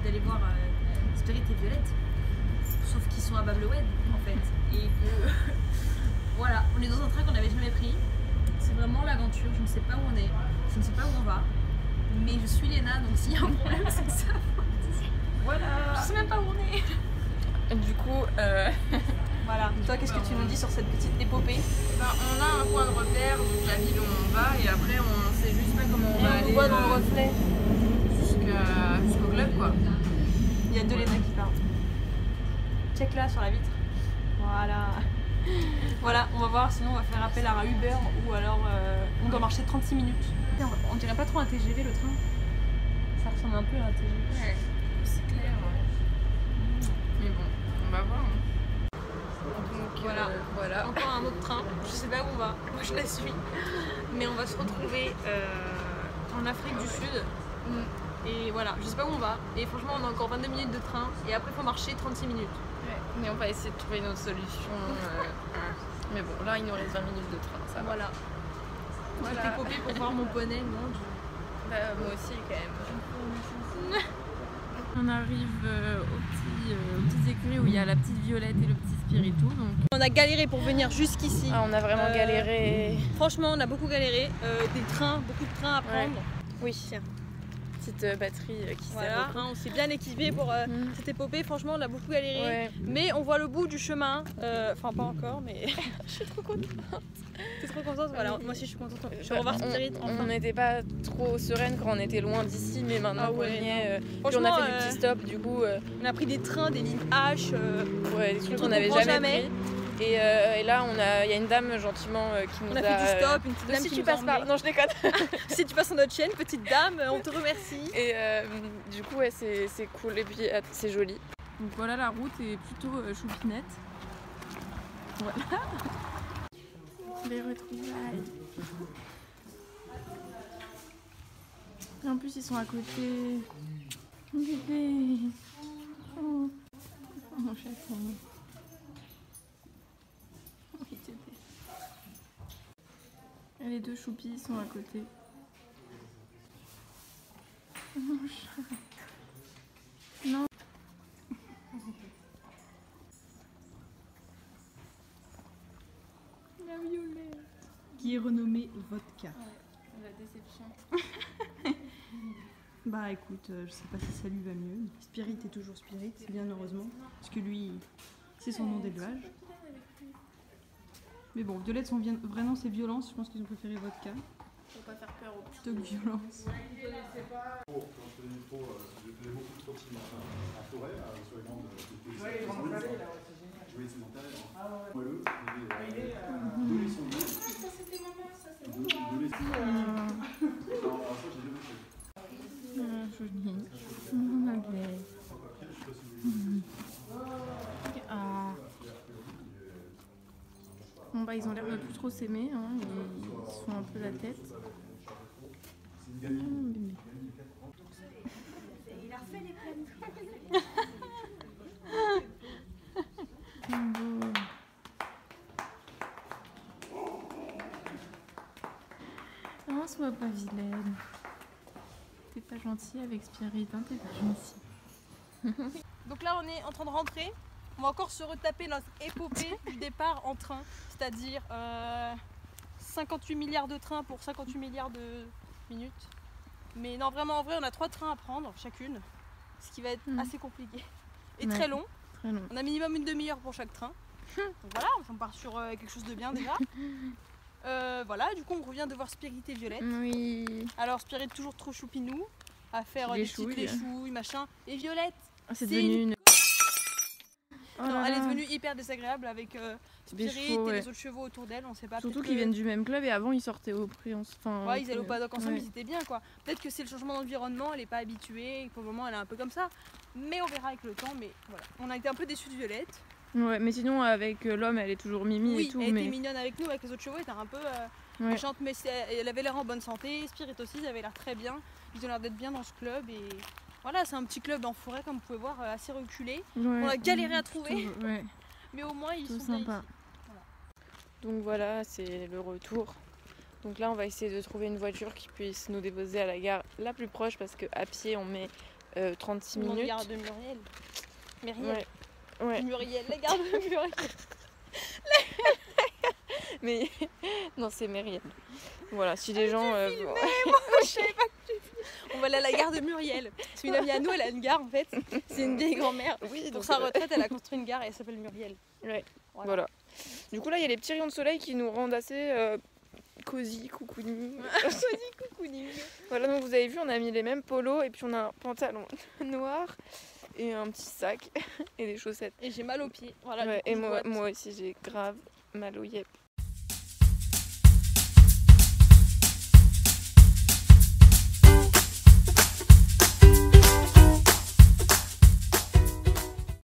D'aller voir Spirit et Violette, sauf qu'ils sont à Babelwed en fait, et que voilà, on est dans un train qu'on n'avait jamais pris. C'est vraiment l'aventure, je ne sais pas où on est, je ne sais pas où on va, mais je suis Léna, donc s'il y a un problème c'est que ça. Voilà, je sais même pas où on est. Du coup, voilà. Toi, qu'est-ce que tu nous dis sur cette petite épopée? On a un point de repère, donc la ville où on va, et après on sait juste pas comment on va aller. On voit dans le reflet jusqu'au club quoi. Il y a deux Léna qui parlent. Check là sur la vitre. Voilà. Voilà, on va voir, sinon on va faire appel à un Uber ou alors on doit marcher 36 minutes. On dirait pas trop un TGV le train. Ça ressemble un peu à un TGV. Ouais, c'est clair. Ouais. Mais bon, on va voir. Hein. Donc voilà. Encore un autre train. Je sais pas où on va. Moi je la suis. Mais on va se retrouver en Afrique du Sud. Et voilà, je sais pas où on va. Et franchement, on a encore 22 minutes de train. Et après, il faut marcher 36 minutes. Ouais. Mais on va essayer de trouver une autre solution. Mais bon, là, il nous reste 20 minutes de train. Ça voilà. Voilà. J'étais popée pour voir mon poney. Non, bah, moi aussi, quand même. On arrive aux petites écuries où il y a la petite Violette et le petit Spiritou. Donc... On a galéré pour venir jusqu'ici. Ah, on a vraiment galéré. Franchement, on a beaucoup galéré. Des trains, beaucoup de trains à prendre. Ouais. Oui. Petite batterie qui voilà, sert on s'est bien équipé pour cette épopée. Franchement, on a beaucoup galéré. Ouais. Mais on voit le bout du chemin. Enfin, pas encore, mais je suis trop contente. T'es trop contente? Voilà, moi aussi je suis contente. Je vais revoir Spirit. On n'était pas trop sereine quand on était loin d'ici, mais maintenant qu'on y est, puis on a fait du petit stop du coup. On a pris des trains, des lignes H. Ouais, des trucs qu'on n'avait jamais pris. Et là, il y a une dame gentiment qui nous a... On a fait du stop, une petite dame si qui tu nous passes par... Non, je déconne. Si tu passes sur notre chaîne, petite dame, on te remercie. Et du coup, ouais, c'est cool et puis c'est joli. Donc voilà, la route est plutôt choupinette. Voilà. Les retrouvailles. Et en plus, ils sont à côté. Mon bébé. Oh, mon chaton. Et les deux choupis sont à côté. Mon chat. Non. La Violet. Qui est renommé Vodka. Ouais, la déception. Bah écoute, je sais pas si ça lui va mieux. Spirit est toujours Spirit, c'est bien heureusement. Parce que lui, c'est son nom d'élevage. Mais bon, Violette, son vrai nom c'est Violence, je pense qu'ils ont préféré Vodka. Faut pas faire peur aux petits. Plutôt que Violence. Quand je faisais du pro, j'ai fait beaucoup de trottinets en forêt, sur les grandes vallées. Je voyais ces montagnes. Moelleux, ils sont bleus. Ça c'était maman, ça c'est bon. Alors ça, j'ai jamais fait. Joli. Ma belle. Ah. Bon bah ils ont l'air de plus trop s'aimer, hein. Ils se font un peu la tête. Bébé. Il a refait les plaines. Beau. Non, sois pas vilaine. T'es pas gentille avec Spirit, hein, t'es pas gentille. Donc là, on est en train de rentrer. On va encore se retaper notre épopée du départ en train, c'est-à-dire 58 milliards de trains pour 58 milliards de minutes. Mais non, vraiment, en vrai, on a 3 trains à prendre chacune, ce qui va être assez compliqué et Ouais. très long. Très long. On a minimum une demi-heure pour chaque train. Donc voilà, on part sur quelque chose de bien déjà. Voilà, du coup, on revient de voir Spirit et Violette. Oui. Alors, Spirit toujours trop choupinou à faire des petites léchouilles, machin. Et Violette, C'est devenu une... Oh non, là elle est là. devenue hyper désagréable avec Des Spirit chevaux, et ouais. les autres chevaux autour d'elle, on sait pas. Surtout peut-être qu'ils viennent du même club et avant ils sortaient au prix. Enfin, ouais, ils allaient au paddock ensemble, ouais. ils étaient bien quoi. Peut-être que c'est le changement d'environnement, elle est pas habituée, et pour le moment elle est un peu comme ça. Mais on verra avec le temps, mais voilà. On a été un peu déçus de Violette. Ouais, mais sinon avec l'homme elle est toujours mimi Oui, et tout. elle mais... était mignonne avec nous, avec les autres chevaux, elle était un peu Ouais. méchante, mais elle avait l'air en bonne santé. Spirit aussi, ils avaient l'air très bien. Ils ont l'air d'être bien dans ce club. Et voilà, c'est un petit club en forêt, comme vous pouvez voir, assez reculé. Ouais, On a galéré à trouver, Ouais, mais au moins ils tout sont bien sympa. ici. Donc voilà, c'est le retour. Donc là, on va essayer de trouver une voiture qui puisse nous déposer à la gare la plus proche parce qu'à pied, on met 36 On demande minutes. la gare de Muriel. Muriel. Ouais. Ouais. Muriel, la gare de Muriel. Mais non, c'est Mériel. Voilà, si les gens. Je savais pas que tu filmais. On va aller à la gare de Muriel. C'est une amie à nous, elle a une gare en fait. C'est une vieille grand-mère. Oui, Pour donc, sa retraite, elle a construit une gare et elle s'appelle Muriel. ouais. Voilà. Voilà. Du coup, là, il y a les petits rayons de soleil qui nous rendent assez cosy, coucouning. Coucouning. Voilà, donc vous avez vu, on a mis les mêmes polos et puis on a un pantalon noir et un petit sac et des chaussettes. Et j'ai mal aux pieds. Voilà, Ouais, du coup, et je boite. moi aussi, j'ai grave mal au yep.